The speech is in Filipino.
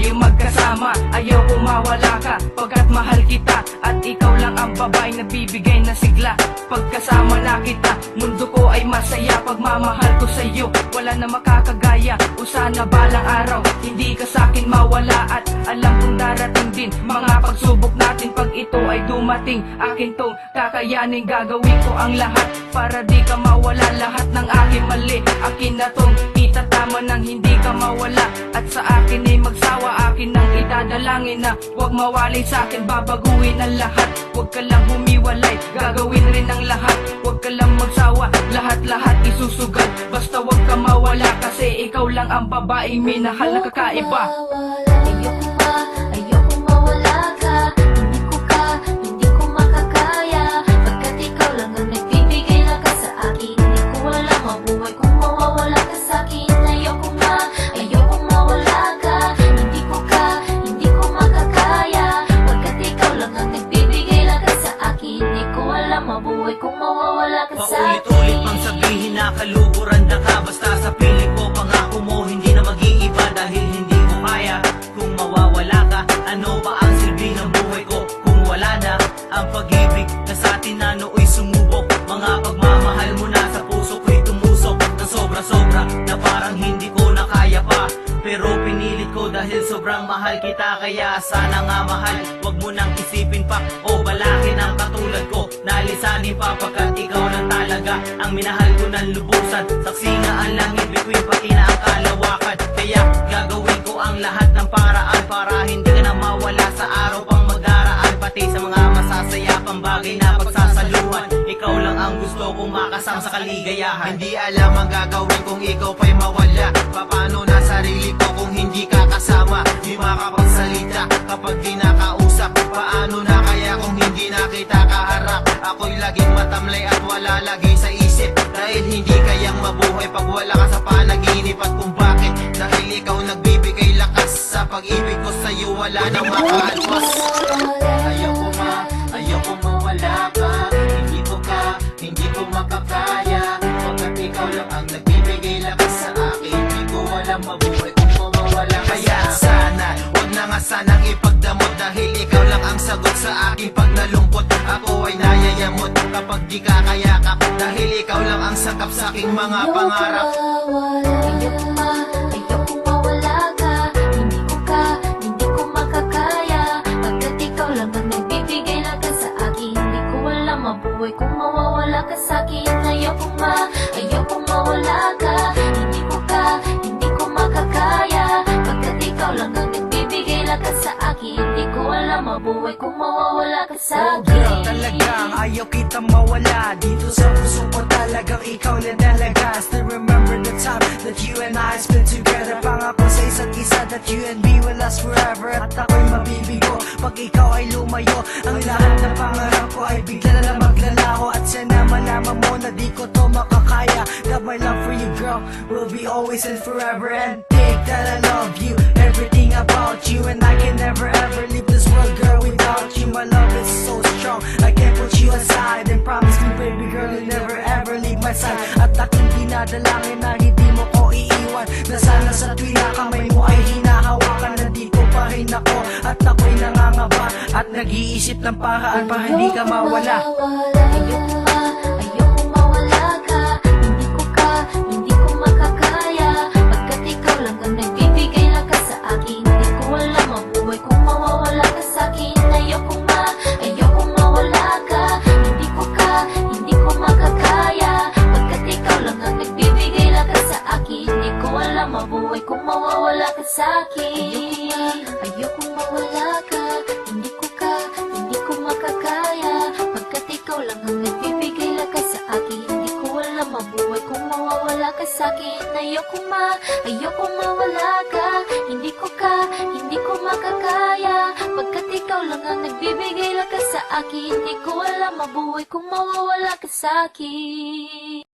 tayo magkasama. Ayaw kong mawala ka, pagkat mahal kita. At ikaw lang ang babae na bibigay ng sigla. Pagkasama na kita, mundo ko ay masaya. Pagmamahal ko sa'yo, wala na makakagaya. O sana balang araw, hindi ka sa'kin mawala. At alam kong darating din mga pagsubok natin. Pag ito ay dumating, akin tong kakayanin. Gagawin ko ang lahat para di ka mawala. Lahat ng aking mali, akin na tong itatama nang hindi ka mawala. At sa akin ay magsawa, akin ang itadalangin na huwag mawalay sa'kin, babaguhin ang lahat. Huwag ka lang humiwalay, gagawin rin ang lahat. Huwag ka lang magsawa, lahat-lahat isusugal. Basta huwag ka mawala, kasi ikaw lang ang babaeng minahal na kakaiba. Ayokong mawala ka, hindi ko makakaya. Pagkat ikaw lang ang nagbibigay lakas sa akin, hindi ko alam mabuhay kung mawawala ka sa'kin. Ayokong mawala ka, hindi ko makakaya. Pagkat ikaw lang ang nagbibigay lakas sa akin, hindi ko alam mabuhay kung mawawala ka sa'kin. Paulit-ulit pang sabihin na kaluguran na ka. Basta sa piling ko, pangako mo hindi na mag-iiba. Dahil hindi ko kaya kung mawawala ka. Ano ba ang silbi ng buhay ko kung wala na ang pag-ibig na sa atin na nooy sumubok? Mga pagmamahal mo na sa puso ko'y tumusok na sobra-sobra na parang hindi ko na kaya pa. Pero pinilit ko dahil sobrang mahal kita. Kaya sana nga mahal, wag mo nang isipin pa o balakin ang katulad ko. Nalisanin pa pagkat ikaw lang talaga ang minahal ko ng lubusan. Saksi nga ang langit, bituin pati na ang kalawakan. Kaya gagawin ko ang lahat ng paraan para hindi ka na mawala sa araw pang magdaraan. Pati sa mga masasaya pang bagay na pagsasaluhan. Ikaw lang ang gusto kong makasama sa kaligayahan. Hindi alam ang gagawin kung ikaw pa'y mawala. Paano na sarili ko kung hindi ka kasama? Di makapagsalita kapag di nakausap. Paano na kaya kung hindi na kita kaharap? Ako'y laging matamlay at wala lagi sa isip. Dahil hindi kayang mabuhay pag wala ka sa panaginip. At kung bakit? Dahil ikaw nagbibigay lakas. Sa pag-ibig ko sa'yo wala nang makaalpas. Ayoko mawala ka. Hindi ko makakaya. Pagkat ikaw lang ang nagbibigay lakas sa akin. Hindi ko alam mabuhay kung mawawala ka. Kaya sana, wag na nga sanang ipagdamot. Dahil ikaw lang ang sagot sa akin pag nalungkot. Ako ay nayayamot kapag di ka kayakap. Dahil ikaw lang ang sakap sa aking mga pangarap. Ayokong mawala ka, hindi ko makakaya. Pagkat ikaw lang ang nagbibigay lakas sa akin, hindi ko alam mabuhay kung mawawala ka sa'kin. Ayokong mawala ka, hindi ko makakaya. Pagkat ikaw lang ang nagbibigay lakas sa akin, hindi ko alam mabuhay kung mawawala ka sa'kin. Girl, talagang ayaw kita mawala. Dito sa puso ko talagang ikaw na talaga. Still remember the time that you and I spent together. Pangako sa isa't isa that you and me will last forever. At ako'y mabibigo pag ikaw ay lumayo. Ang lahat ng pangarap ko ay bigla na lang maglalaho. At sana malaman mo na di ko to makakaya. That my love for you, girl, will be always and forever. And think that I love you, everything about you. And I can never ever leave this world, girl, without you. My love is so strong, I can't put you aside. And promise me, baby girl, you'll never ever leave my side. At aking dinadalangin na hindi mo ko iiwan. Na sana sa tuwing na kamay mo ay hinahawakan. Nandito pa rin ako at ako'y nangangaba. At nag-iisip ng paraan para hindi ka mawala. Ayokong mawala ka, hindi ko makakaya. Pagkat ikaw lang ang nagbibigay lakas sa akin, hindi ko alam mabuhay kung mawawala ka sa'kin. Ayokong mawala ka, hindi ko makakaya. Pagkat ikaw lang ang nagbibigay lakas sa akin, hindi ko alam mabuhay kung mawawala ka sa'kin. Ayokong mawala ka, hindi ko makakaya. Pagkat ikaw lang ang nagbibigay lakas sa akin, hindi ko alam mabuhay kung mawawala ka sa'kin. Ayokong mawala ka, hindi ko makakaya. Pagkat ikaw lang ang nagbibigay lakas sa akin, hindi ko alam mabuhay kung mawawala ka sa'kin.